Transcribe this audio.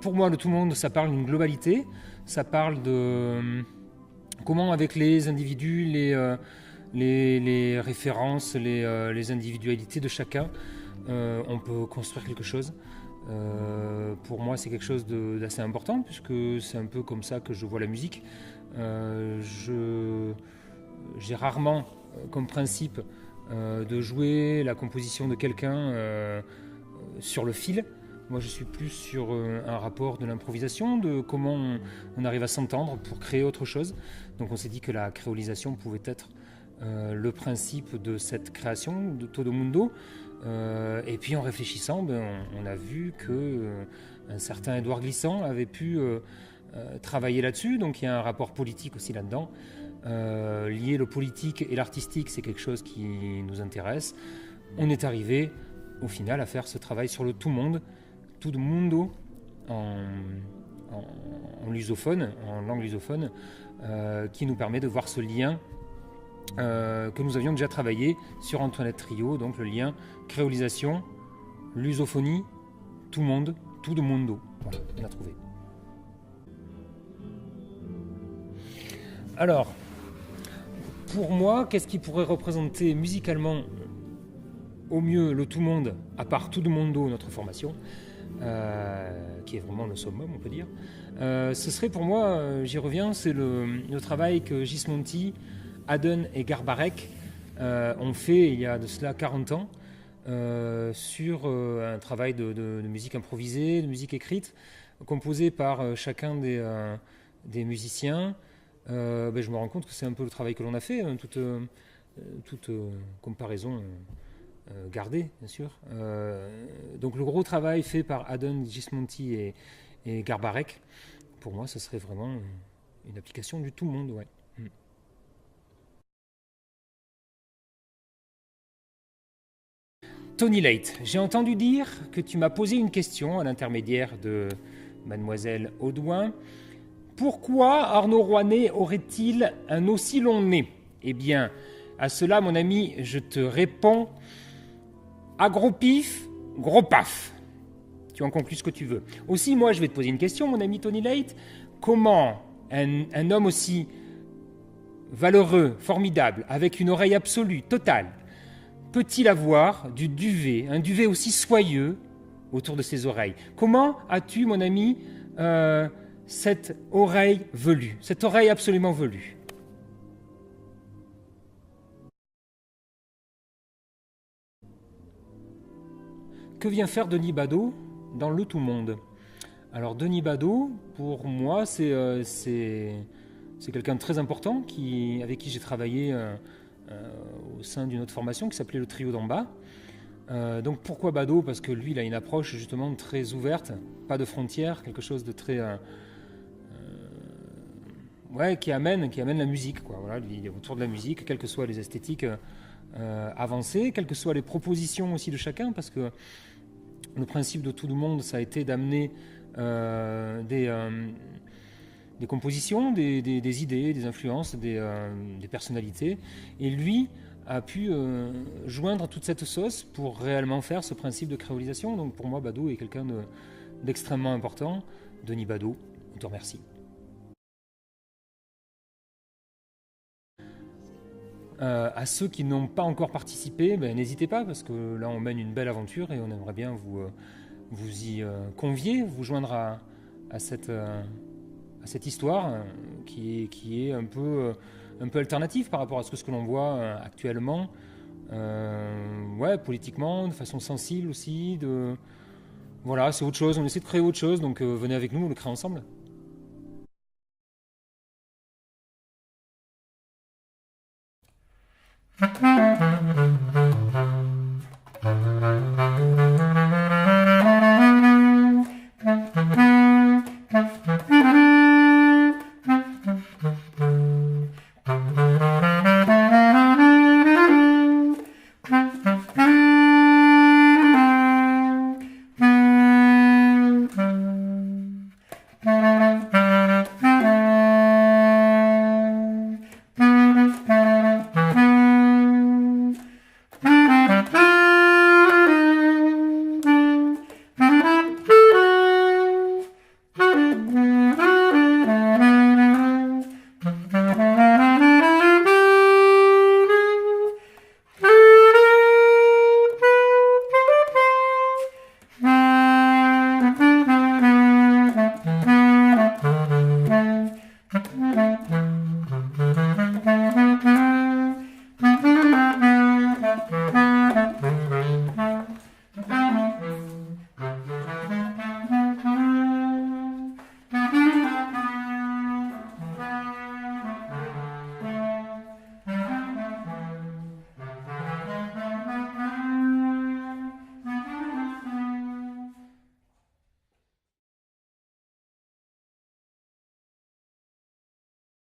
Pour moi, le tout monde, ça parle d'une globalité, ça parle de comment avec les individus, les références, les individualités de chacun, on peut construire quelque chose. Pour moi, c'est quelque chose d'assez important, puisque c'est un peu comme ça que je vois la musique. J'ai rarement comme principe de jouer la composition de quelqu'un sur le fil. Moi, je suis plus sur un rapport de l'improvisation, de comment on arrive à s'entendre pour créer autre chose. Donc on s'est dit que la créolisation pouvait être le principe de cette création de Todo Mundo. Et puis en réfléchissant, on a vu qu'un certain Édouard Glissant avait pu travailler là-dessus. Donc il y a un rapport politique aussi là-dedans. Lier le politique et l'artistique, c'est quelque chose qui nous intéresse. On est arrivé au final à faire ce travail sur le tout monde, Todo Mundo, en lusophone, en langue lusophone, qui nous permet de voir ce lien que nous avions déjà travaillé sur Antoinette Trio, donc le lien créolisation, lusophonie, tout monde, Todo Mundo. Voilà, on a trouvé. Alors, pour moi, qu'est-ce qui pourrait représenter musicalement au mieux le tout monde, à part Todo Mundo, notre formation, qui est vraiment le summum, on peut dire. Ce serait pour moi, j'y reviens, c'est le travail que Gismonti, Hadden et Garbarek ont fait il y a de cela 40 ans sur un travail de musique improvisée, de musique écrite, composée par chacun des musiciens. Je me rends compte que c'est un peu le travail que l'on a fait, hein, toute comparaison gardée, bien sûr. Donc le gros travail fait par Hadden, Gismonti et Garbarek, pour moi, ce serait vraiment une application du tout monde. Ouais. Tony Late, j'ai entendu dire que tu m'as posé une question à l'intermédiaire de mademoiselle Audouin. Pourquoi Arnaud Rouanet aurait-il un aussi long nez? Eh bien, à cela, mon ami, je te réponds à gros pif, gros paf. Tu en conclus ce que tu veux. Aussi, moi, je vais te poser une question, mon ami Tony Late. Comment un homme aussi valeureux, formidable, avec une oreille absolue, totale, peut-il avoir du duvet, un duvet aussi soyeux autour de ses oreilles? Comment as-tu, mon ami, cette oreille velue, cette oreille absolument velue? Que vient faire Denis Badeau dans Le Tout Monde? Alors Denis Badeau, pour moi, c'est quelqu'un de très important avec qui j'ai travaillé au sein d'une autre formation qui s'appelait le Trio d'en bas. Donc pourquoi Badeau? Parce que lui, il a une approche justement très ouverte, pas de frontières, quelque chose de très... qui amène la musique, quoi. Voilà, lui, il est autour de la musique, quelles que soient les esthétiques avancées, quelles que soient les propositions aussi de chacun, parce que le principe de tout le monde, ça a été d'amener des compositions, des idées, des influences, des personnalités, et lui a pu joindre toute cette sauce pour réellement faire ce principe de créolisation. Donc pour moi, Badeau est quelqu'un d'extrêmement important. Denis Badeau, on te remercie. À ceux qui n'ont pas encore participé, n'hésitez pas, parce que là on mène une belle aventure et on aimerait bien vous y convier, vous joindre à cette histoire qui est un peu alternative par rapport à ce que l'on voit actuellement, politiquement, de façon sensible aussi. Voilà, c'est autre chose, on essaie de créer autre chose, donc venez avec nous, on le crée ensemble.